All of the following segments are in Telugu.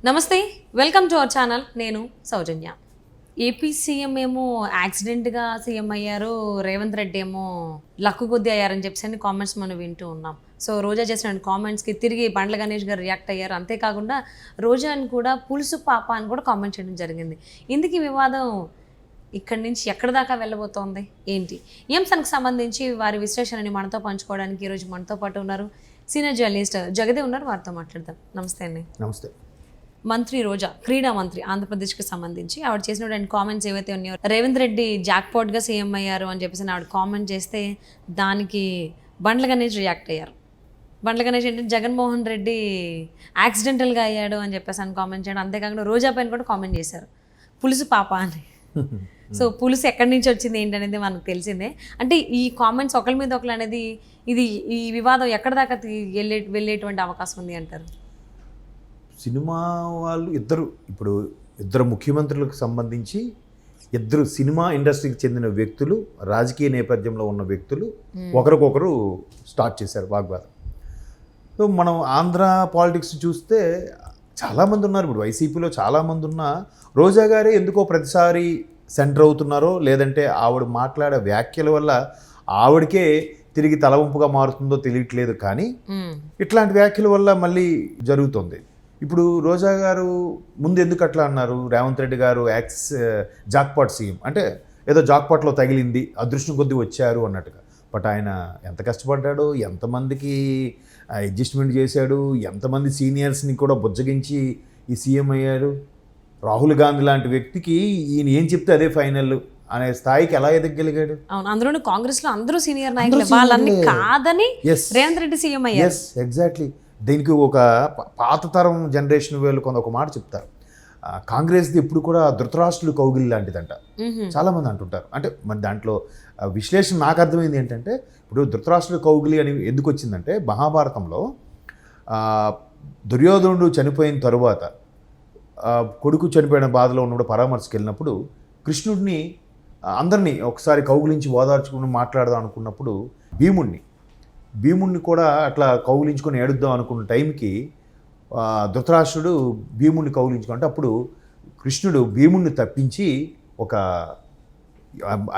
నమస్తే, వెల్కమ్ టు అవర్ ఛానల్. నేను సౌజన్య. ఏపీ సీఎం ఏమో యాక్సిడెంట్గా సీఎం అయ్యారు, రేవంత్ రెడ్డి ఏమో లక్కు కొద్దీ అయ్యారని చెప్పేసి కామెంట్స్ మనం వింటూ ఉన్నాం. సో రోజా చేసిన కామెంట్స్కి తిరిగి బండ్ల గణేష్ గారు రియాక్ట్ అయ్యారు. అంతేకాకుండా రోజాని కూడా పులుసు పాప అని కూడా కామెంట్ చేయడం జరిగింది. ఇందుకు ఈ వివాదం ఇక్కడి నుంచి ఎక్కడి దాకా వెళ్ళబోతోంది ఏంటి? ఈ అంశానికి సంబంధించి వారి విశ్లేషణని మనతో పంచుకోవడానికి ఈరోజు మనతో పాటు ఉన్నారు సీనియర్ జర్నలిస్ట్ జగదే ఉన్నారు. వారితో మాట్లాడదాం. నమస్తే అండి. నమస్తే. మంత్రి రోజా, క్రీడా మంత్రి, ఆంధ్రప్రదేశ్కి సంబంధించి ఆవిడ చేసినటువంటి కామెంట్స్ ఏవైతే ఉన్నాయో, రేవంత్ రెడ్డి జాక్పాట్గా సీఎం అయ్యారు అని చెప్పేసి ఆవిడ కామెంట్ చేస్తే దానికి బండ్ల గణేష్ రియాక్ట్ అయ్యారు. బండ్ల గణేష్ ఏంటంటే జగన్మోహన్ రెడ్డి యాక్సిడెంటల్గా అయ్యాడు అని చెప్పేసి అని కామెంట్ చేయడం, అంతేకాకుండా రోజా పైన కూడా కామెంట్ చేశారు పులుసు పాప అని. సో పులుసు ఎక్కడి నుంచి వచ్చింది ఏంటనేది మనకు తెలిసిందే. అంటే ఈ కామెంట్స్ ఒకరి మీద ఒకరు అనేది ఈ వివాదం ఎక్కడి దాకా వెళ్ళేటువంటి అవకాశం ఉంది అంటారు? సినిమా వాళ్ళు ఇద్దరు ముఖ్యమంత్రులకు సంబంధించి ఇద్దరు సినిమా ఇండస్ట్రీకి చెందిన వ్యక్తులు, రాజకీయ నేపథ్యంలో ఉన్న వ్యక్తులు ఒకరికొకరు స్టార్ట్ చేశారు వాగ్వాదం. సో మనం ఆంధ్ర పాలిటిక్స్ చూస్తే చాలామంది ఉన్నారు. ఇప్పుడు వైసీపీలో చాలామంది ఉన్నా రోజా గారే ఎందుకో ప్రతిసారి సెంటర్ అవుతున్నారో, లేదంటే ఆవిడ మాట్లాడే వ్యాఖ్యల వల్ల ఆవిడకే తిరిగి తలవంపుగా మారుతుందో తెలియట్లేదు. కానీ ఇట్లాంటి వ్యాఖ్యల వల్ల మళ్ళీ జరుగుతుంది. ఇప్పుడు రోజా గారు ముందు ఎందుకు అట్లా అన్నారు? రేవంత్ రెడ్డి గారు జాక్పాట్ సీఎం అంటే ఏదో జాక్పాట్లో తగిలింది, అదృష్టం కొద్దీ వచ్చారు అన్నట్టుగా. బట్ ఆయన ఎంత కష్టపడ్డాడు, ఎంతమందికి అడ్జస్ట్మెంట్ చేశాడు, ఎంతమంది సీనియర్స్ని కూడా బుజ్జగించి ఈ సీఎం అయ్యారు. రాహుల్ గాంధీ లాంటి వ్యక్తికి ఈయన ఏం చెప్తే అదే ఫైనల్ అనే స్థాయికి ఎలా ఎదగలిగాడు? అవును, అందులో కాంగ్రెస్ లో అందరూ సీనియర్ నాయకులు, వాళ్ళని కాదని రేవంత్ రెడ్డి సీఎం అయ్యారు. ఎగ్జాక్ట్లీ. దీనికి ఒక పాత తరం జనరేషన్ వాళ్ళు ఒక మాట చెప్తారు, కాంగ్రెస్ది ఎప్పుడు కూడా ధృతరాష్ట్రులు కౌగిలి లాంటిదంట. చాలామంది అంటుంటారు. అంటే మరి దాంట్లో విశ్లేషణ నాకు అర్థమైంది ఏంటంటే, ఇప్పుడు ధృతరాష్ట్రుల కౌగిలి అని ఎందుకు వచ్చిందంటే, మహాభారతంలో దుర్యోధనుడు చనిపోయిన తరువాత కొడుకు చనిపోయిన బాధలో ఉన్నప్పుడు పరామర్శకు వెళ్ళినప్పుడు కృష్ణుడిని అందరినీ ఒకసారి కౌగిలించి ఓదార్చుకుని మాట్లాడదాం అనుకున్నప్పుడు భీముణ్ణి కూడా అట్లా కౌగిలించుకొని ఏడుద్దాం అనుకున్న టైంకి ధృతరాష్ట్రుడు భీముణ్ణి కౌగిలించుకుంటే అప్పుడు కృష్ణుడు భీముణ్ణి తప్పించి ఒక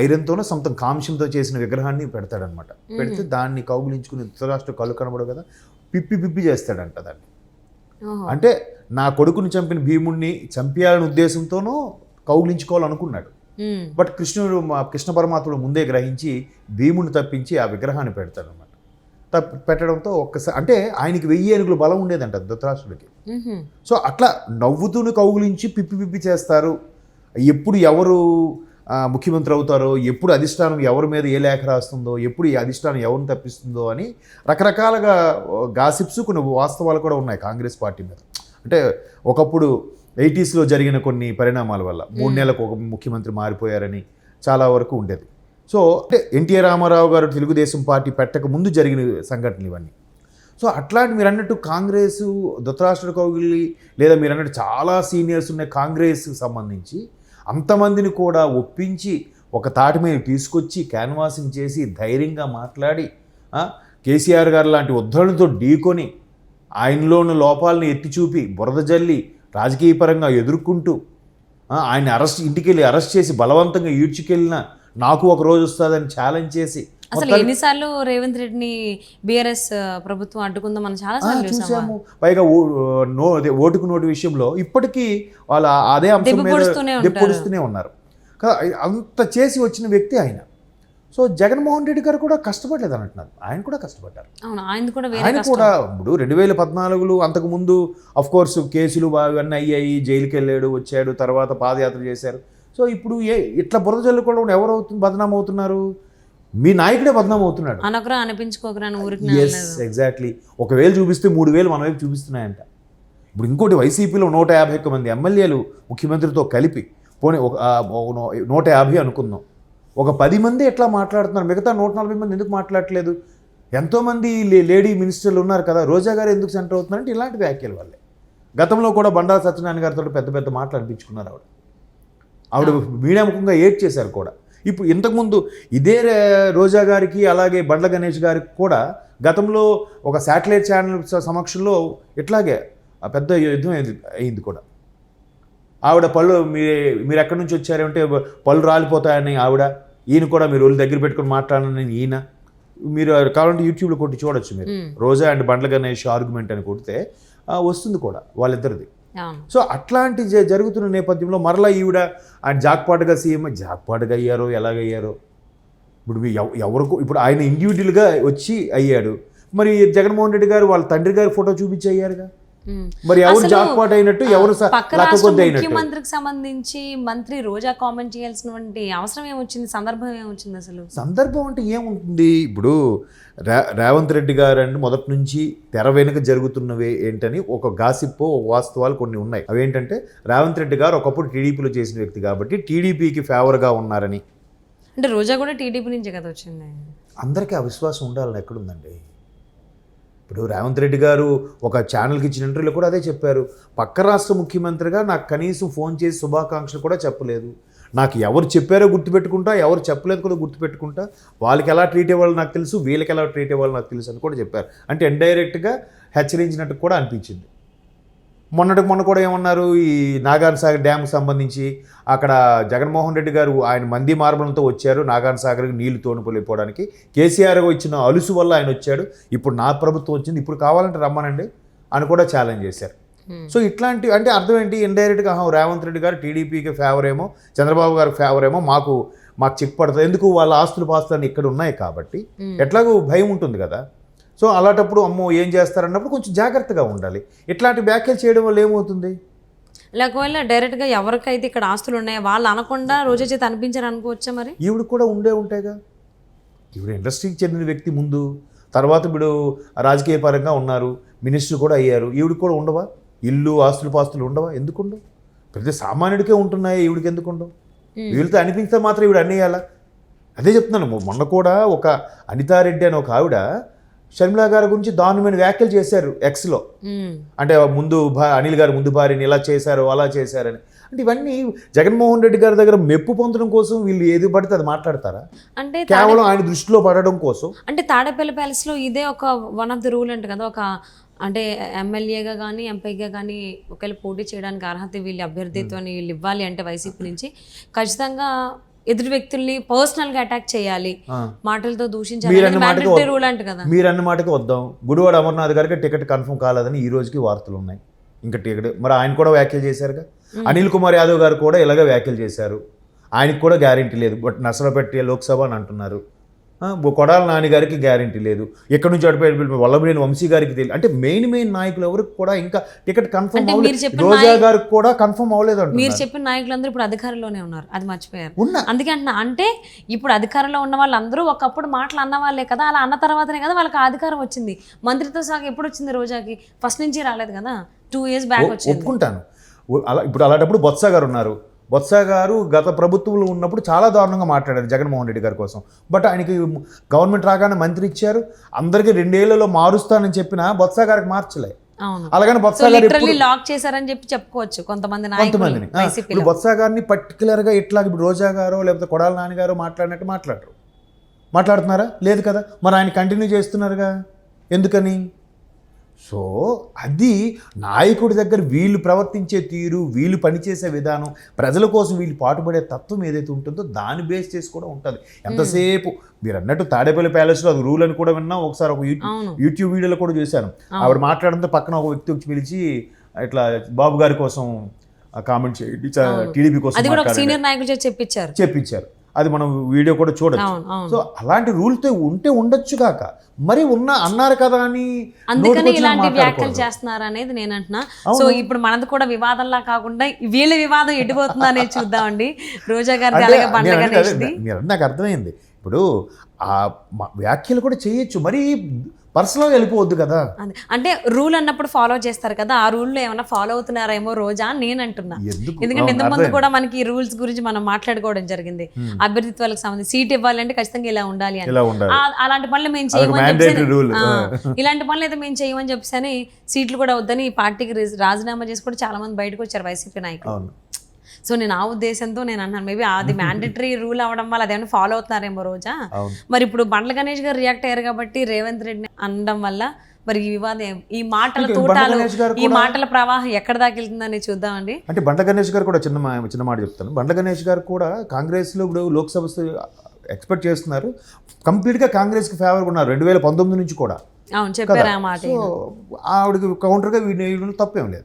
ఐరన్తోనో సొంతం కాంస్యంతో చేసిన విగ్రహాన్ని పెడతాడనమాట. పెడితే దాన్ని కౌగిలించుకుని ధృతరాష్ట్రుడు కళ్ళు కనబడవు కదా, పిప్పి చేస్తాడంట దాన్ని. అంటే నా కొడుకుని చంపిన భీముణ్ణి చంపేయాలనే ఉద్దేశంతోనూ కౌగిలించుకోవాలనుకున్నాడు. బట్ కృష్ణ పరమాత్ముడు ముందే గ్రహించి భీముని తప్పించి ఆ విగ్రహాన్ని పెడతాడనమాట. పెట్టడంతో ఒక్కసారి అంటే ఆయనకి 1000 ఏనుగుల బలం ఉండేదంట ధృతరాష్ట్రుడికి. సో అట్లా నవ్వుతూనే కౌగులించి పిప్పి చేస్తారు. ఎప్పుడు ఎవరు ముఖ్యమంత్రి అవుతారో, ఎప్పుడు అధిష్టానం ఎవరి మీద ఏ లేఖ రాస్తుందో, ఎప్పుడు ఈ అధిష్టానం ఎవరిని తప్పిస్తుందో అని రకరకాలుగా గాసిప్స్, కొన్ని వాస్తవాలు కూడా ఉన్నాయి కాంగ్రెస్ పార్టీ మీద. అంటే ఒకప్పుడు 80s జరిగిన కొన్ని పరిణామాల వల్ల 3 నెలలకు ఒక ముఖ్యమంత్రి మారిపోయారని చాలా వరకు ఉండేది. సో అంటే ఎన్టీఆర్ రామారావు గారు తెలుగుదేశం పార్టీ పెట్టక ముందు జరిగిన సంఘటనలు ఇవన్నీ. సో అట్లాంటి మీరు అన్నట్టు కాంగ్రెస్ ధృతరాష్ట్రుల కౌగిలి, లేదా మీరు అన్నట్టు చాలా సీనియర్స్ ఉన్న కాంగ్రెస్కి సంబంధించి అంతమందిని కూడా ఒప్పించి ఒక తాటి మీద తీసుకొచ్చి క్యాన్వాసింగ్ చేసి ధైర్యంగా మాట్లాడి కేసీఆర్ గారు లాంటి ఉద్ధరణతో ఢీకొని ఆయనలోని లోపాలను ఎత్తి చూపి బురద జల్లి రాజకీయ పరంగా ఎదుర్కొంటూ ఆయన ఇంటికి వెళ్ళి అరెస్ట్ చేసి బలవంతంగా ఈడ్చుకెళ్ళిన నాకు ఒక రోజు వస్తుందని ఛాలెంజ్ చేసి అసలు ఎన్నిసార్లు రేవంత్ రెడ్డిని బీఆర్ఎస్ ప్రభుత్వం అడ్డుకుందాం మనం చాలా చూసాము. పైగా ఓటుకు నోటు విషయంలో ఇప్పటికీ వాళ్ళు అదే అంశం మీద దెప్పొడుస్తూనే ఉన్నారు కదా. అంత చేసి వచ్చిన వ్యక్తి ఆయన. సో జగన్మోహన్ రెడ్డి గారు కూడా కష్టపడలేదు అంటున్నారు, ఆయన కూడా కష్టపడ్డారు. ఆయన కూడా ఇప్పుడు 2014 అంతకుముందు అఫ్కోర్స్ కేసులు ఇవన్నీ అయ్యాయి, జైలుకి వెళ్ళాడు, వచ్చాడు, తర్వాత పాదయాత్ర చేశారు. సో ఇప్పుడు ఇట్లా బురద జల్లుకోవడం ఎవరు బదనాం అవుతున్నారు? మీ నాయకుడే బదనాం అవుతున్నాడు. ఎగ్జాక్ట్లీ. 1000 చూపిస్తే 3000 మన వైపు చూపిస్తున్నాయంట. ఇప్పుడు ఇంకోటి వైసీపీలో 151 మంది ఎమ్మెల్యేలు ముఖ్యమంత్రితో కలిపి పోనీ 150 అనుకుందాం, ఒక 10 మంది ఎట్లా మాట్లాడుతున్నారు, మిగతా 140 మంది ఎందుకు మాట్లాడట్లేదు? ఎంతోమంది లేడీ మినిస్టర్లు ఉన్నారు కదా, రోజా గారు ఎందుకు సెంటర్ అవుతున్నారంటే ఇలాంటి వ్యాఖ్యల వల్లే. గతంలో కూడా బండారు సత్యనారాయణ గారితో పెద్ద మాటలు అనిపించుకున్నారు ఆవిడ మీడియా ముఖంగా ఏడ్ చేశారు కూడా. ఇప్పుడు ఇంతకుముందు ఇదే రోజా గారికి అలాగే బండ్ల గణేష్ గారికి కూడా గతంలో ఒక శాటిలైట్ ఛానల్ సమక్షంలో ఇట్లాగే ఆ పెద్ద యుద్ధం అయింది కూడా. ఆవిడ పళ్ళు మీరు ఎక్కడి నుంచి వచ్చారంటే పళ్ళు రాలిపోతాయని ఆవిడ, ఈయన కూడా మీరు ఒళ్ళు దగ్గర పెట్టుకుని మాట్లాడాలని ఈయన. మీరు కావాలంటే యూట్యూబ్లో కొట్టి చూడొచ్చు మీరు, రోజా అండ్ బండ్ల గణేష్ ఆర్గ్యుమెంట్ అని కొడితే వస్తుంది కూడా వాళ్ళిద్దరిది. సో అట్లాంటి జరుగుతున్న నేపథ్యంలో మరలా ఈవిడ ఆయన జాక్పాటుగా సీఎం జాక్పాటుగా అయ్యారో ఎలాగయ్యారో ఇప్పుడు ఎవరికో ఇప్పుడు ఆయన ఇండివిజువల్గా వచ్చి అయ్యాడు. మరి జగన్మోహన్ రెడ్డి గారు వాళ్ళ తండ్రి గారి ఫోటో చూపించి అయ్యారుగా. మరి ఎవరు జాక్పాట్ అయినట్టు, ఎవరు ముఖ్యమంత్రికి సంబంధించి మంత్రి రోజా కామెంట్ చేయాల్సినటువంటి అవసరం ఏమొచ్చింది, సందర్భం ఏమొచ్చింది? అసలు సందర్భం అంటే ఏముంటుంది? ఇప్పుడు రేవంత్ రెడ్డి గారు అంటే మొదటి నుంచి తెర వెనుక జరుగుతున్నవి ఏంటని ఒక గాసిప్, ఒక వాస్తవాలు కొన్ని ఉన్నాయి. అవేంటంటే రేవంత్ రెడ్డి గారు ఒకప్పుడు టీడీపీలో చేసిన వ్యక్తి కాబట్టి టీడీపీకి ఫేవర్గా ఉన్నారని. అంటే రోజా కూడా టీడీపీ నుంచే కదా వచ్చింది. అందరికీ అవిశ్వాసం ఉండాలని ఎక్కడుందండి? ఇప్పుడు రేవంత్ రెడ్డి గారు ఒక ఛానల్కి ఇచ్చిన ఇంటర్వ్యూలో కూడా అదే చెప్పారు. పక్క రాష్ట్ర ముఖ్యమంత్రిగా నాకు కనీసం ఫోన్ చేసి శుభాకాంక్షలు కూడా చెప్పలేదు. నాకు ఎవరు చెప్పారో గుర్తుపెట్టుకుంటా, ఎవరు చెప్పలేదు కూడా గుర్తుపెట్టుకుంటా, వాళ్ళకి ఎలా ట్రీట్ అవ్వాలో నాకు తెలుసు, వీళ్ళకి ఎలా ట్రీట్ అవ్వాలో నాకు తెలుసు అని కూడా చెప్పారు. అంటే ఇండైరెక్ట్గా హెచ్చరించినట్టు కూడా అనిపించింది. మొన్న కూడా ఏమన్నారు, ఈ నాగార్జున సాగర్ డ్యామ్కి సంబంధించి అక్కడ జగన్మోహన్ రెడ్డి గారు ఆయన మంది మార్బలంతో వచ్చారు నాగార్జున సాగర్కి నీళ్లు తోడుపోలేకపోవడానికి. కేసీఆర్ ఇచ్చిన అలుసు వల్ల ఆయన వచ్చాడు, ఇప్పుడు నా ప్రభుత్వం వచ్చింది, ఇప్పుడు కావాలంటే రమ్మనండి అని కూడా ఛాలెంజ్ చేశారు. సో ఇట్లాంటి అంటే అర్థం ఏంటి? ఇండైరెక్ట్గా రేవంత్ రెడ్డి గారు టీడీపీకి ఫేవర్ ఏమో, చంద్రబాబు గారికి ఫేవర్ ఏమో, మాకు చెక్ పడుతుంది. ఎందుకు? వాళ్ళ ఆస్తులు పాస్తులు ఇక్కడ ఉన్నాయి కాబట్టి ఎట్లాగో భయం ఉంటుంది కదా. సో అలాంటప్పుడు అమ్మో ఏం చేస్తారన్నప్పుడు కొంచెం జాగ్రత్తగా ఉండాలి. ఇట్లాంటి వ్యాఖ్యలు చేయడం వల్ల ఏమవుతుంది? ఒకవేళ డైరెక్ట్గా ఎవరికైతే ఇక్కడ ఆస్తులు ఉన్నాయో వాళ్ళు అనకుండా రోజా చేత అనిపించారు అనుకోవచ్చా? మరి ఈవిడ కూడా ఉంటాయిగా. ఈవిడ ఇండస్ట్రీకి చెందిన వ్యక్తి ముందు, తర్వాత ఇప్పుడు రాజకీయ పరంగా ఉన్నారు, మినిస్టర్ కూడా అయ్యారు. ఈవిడికి కూడా ఉండవా? ఇల్లు ఆస్తులు పాస్తులు ఉండవా? ఎందుకుండవు? ప్రతి సామాన్యుడికే ఉంటున్నాయి, ఈవిడికి ఎందుకు ఉండవు? వీళ్ళతో అనిపిస్తే మాత్రం ఈవిడ అన్నేయాలా? అదే చెప్తున్నాను. మొన్న కూడా ఒక అనితారెడ్డి అని ఒక ఆవిడ షర్మిలా గారి గురించి దారుణమైన వ్యాఖ్యలు చేశారు ఎక్స్లో. అంటే ముందు అనిల్ గారు ముందు భార్యని ఇలా చేశారు అలా చేశారని. అంటే ఇవన్నీ జగన్మోహన్ రెడ్డి గారి దగ్గర మెప్పు పొందడం కోసం వీళ్ళు ఏది పడితే అది మాట్లాడతారా? అంటే కేవలం ఆయన దృష్టిలో పడడం కోసం. అంటే తాడేపల్లి ప్యాలెస్లో ఇదే ఒక వన్ ఆఫ్ ది రూల్ అంటే కదా, ఒక అంటే ఎమ్మెల్యేగా కానీ ఎంపీగా కానీ ఒకవేళ పోటీ చేయడానికి అర్హత వీళ్ళు అభ్యర్థిత్వాన్ని వీళ్ళు ఇవ్వాలి అంటే వైసీపీ నుంచి ఖచ్చితంగా ఎదురు వ్యక్తుల్ని పర్సనల్ గా అటాక్ చేయాలి, మాటలతో దూషించాలి రూల్ అంట కదా. మీరు అన్న మాటకి వద్దాం. గుడివాడ అమర్నాథ్ గారికి టికెట్ కన్ఫర్మ్ కాలేదని ఈ రోజుకి వార్తలు ఉన్నాయి. ఇంకా టికెట్ మరి ఆయన కూడా వ్యాఖ్యలు చేశారుగా. అనిల్ కుమార్ యాదవ్ గారు కూడా ఇలాగే వ్యాఖ్యలు చేశారు. ఆయనకు కూడా గ్యారెంటీ లేదు, బట్ నర్సరావుపేట లోక్సభ అని అంటున్నారు. కొడాల నాని గారికి గ్యారెంటీ లేదు. ఎక్కడి నుంచి అడిపోయి వల్లభనేని వంశీ గారికి తెలియదు. అంటే మెయిన్ నాయకులు ఎవరికి కూడా ఇంకా టికెట్ కన్ఫర్మ్ అవ్వలేదు. రోజా గారికి కూడా కన్ఫర్మ్ అవ్వలేదు. మీరు చెప్పిన నాయకులందరూ ఇప్పుడు అధికారంలోనే ఉన్నారు, అది మర్చిపోయారు. అందుకే అంటున్నా, అంటే ఇప్పుడు అధికారంలో ఉన్న వాళ్ళందరూ ఒకప్పుడు మాటలు అన్న వాళ్ళే కదా, అలా అన్న తర్వాతనే కదా వాళ్ళకి అధికారం వచ్చింది. మంత్రిత్వ శాఖ ఎప్పుడు వచ్చింది రోజాకి? ఫస్ట్ నుంచి రాలేదు కదా, 2 years బ్యాక్ వచ్చింది. ఒప్పుకుంటాను. అలా ఇప్పుడు అలాంటప్పుడు బొత్స గారు ఉన్నారు. బొత్స గారు గత ప్రభుత్వంలో ఉన్నప్పుడు చాలా దారుణంగా మాట్లాడారు జగన్మోహన్ రెడ్డి గారి కోసం. బట్ ఆయనకి గవర్నమెంట్ రాగానే మంత్రి ఇచ్చారు, అందరికీ 2 ఏళ్లలో మారుస్తానని చెప్పిన బొత్స గారికి మార్చలే. అలాగని బొత్స గారు లాక్ చేశారని చెప్పి చెప్పుకోవచ్చు కొంతమందిని. ఇప్పుడు బొత్స గారిని పర్టికులర్గా ఇట్లా ఇప్పుడు రోజా గారో లేకపోతే కొడాల నాని గారో మాట్లాడినట్టు మాట్లాడుతున్నారా? లేదు కదా. మరి ఆయన కంటిన్యూ చేస్తున్నారుగా, ఎందుకని? సో అది నాయకుడి దగ్గర వీళ్ళు ప్రవర్తించే తీరు, వీళ్ళు పనిచేసే విధానం, ప్రజల కోసం వీళ్ళు పాటుపడే తత్వం ఏదైతే ఉంటుందో దాన్ని బేస్ చేసి కూడా ఉంటుంది. ఎంతసేపు మీరు అన్నట్టు తాడేపల్లి ప్యాలెస్లో అది రూల్ అని కూడా విన్నాం. ఒకసారి ఒక యూట్యూబ్ వీడియోలో కూడా చూశాను. ఆవిడ మాట్లాడడంతో పక్కన ఒక వ్యక్తి వచ్చి పిలిచి ఇట్లా బాబు గారి కోసం కామెంట్ చేయండి, టీడీపీ కోసం సీనియర్ నాయకులు చెప్పించారు. అది మనం వీడియో కూడా చూడొచ్చు. సో అలాంటి రూల్తో ఉంటే ఉండొచ్చు కాక మరి అన్నారు కదా అని అందుకని ఇలాంటి వ్యాఖ్యలు చేస్తున్నారు అనేది నేను అంటున్నా. సో ఇప్పుడు మనది కూడా వివాదంలా కాకుండా వీళ్ళ వివాదం ఎటుపోతుందా అనేది చూద్దామండి. రోజా గారి నాకు అర్థమైంది. ఇప్పుడు ఆ వ్యాఖ్యలు కూడా చేయొచ్చు, మరి పర్సనల్గా వెళ్ళిపోవద్దు కదా. అంటే రూల్ అన్నప్పుడు ఫాలో చేస్తారు కదా, ఆ రూల్లో ఏమైనా ఫాలో అవుతున్నారేమో రోజా అని నేను అంటున్నా. ఎందుకంటే ఇంతకుముందు కూడా మనకి ఈ రూల్స్ గురించి మనం మాట్లాడుకోవడం జరిగింది. అభ్యర్థిత్వాలకు సంబంధించి సీట్ ఇవ్వాలంటే ఖచ్చితంగా ఇలా ఉండాలి అని. అలాంటి పనులు మేము చేయమని చెప్పి, ఇలాంటి పనులు అయితే మేము చేయమని చెప్పేసి సీట్లు కూడా వద్దని ఈ పార్టీకి రాజీనామా చేసి కూడా చాలా మంది బయటకు వచ్చారు వైసీపీ నాయకులు. సో నేను ఆ ఉద్దేశంతో నేను అన్నాను, మేబీ అది మ్యాండేటరీ రూల్ అవ్వడం వల్ల అదేమన్నా ఫాలో అవుతున్నారేమో రోజా. మరి ఇప్పుడు బండ్ల గణేష్ గారు రియాక్ట్ అయ్యారు కాబట్టి రేవంత్ రెడ్డిని అనడం వల్ల మరి ఈ వివాదం ఈ మాటల బండ్ల తోటాలు గణేష్ గారు ఈ మాటల ప్రవాహం ఎక్కడ దాకా వెళ్తుందని చూద్దామండి. అంటే బండ్ల గణేష్ గారు కూడా చిన్న మాట చెప్తాను. బండ్ల గణేష్ గారు కూడా కాంగ్రెస్లో ఇప్పుడు లోక్సభ ఎక్స్పెక్ట్ చేస్తున్నారు, కంప్లీట్గా కాంగ్రెస్కి ఫేవర్గా ఉన్నారు 2019 నుంచి కూడా. అవును చెప్పారు ఆ మాట. సో ఆవిడకి కౌంటర్గా వీళ్ళు తప్పేం లేదు.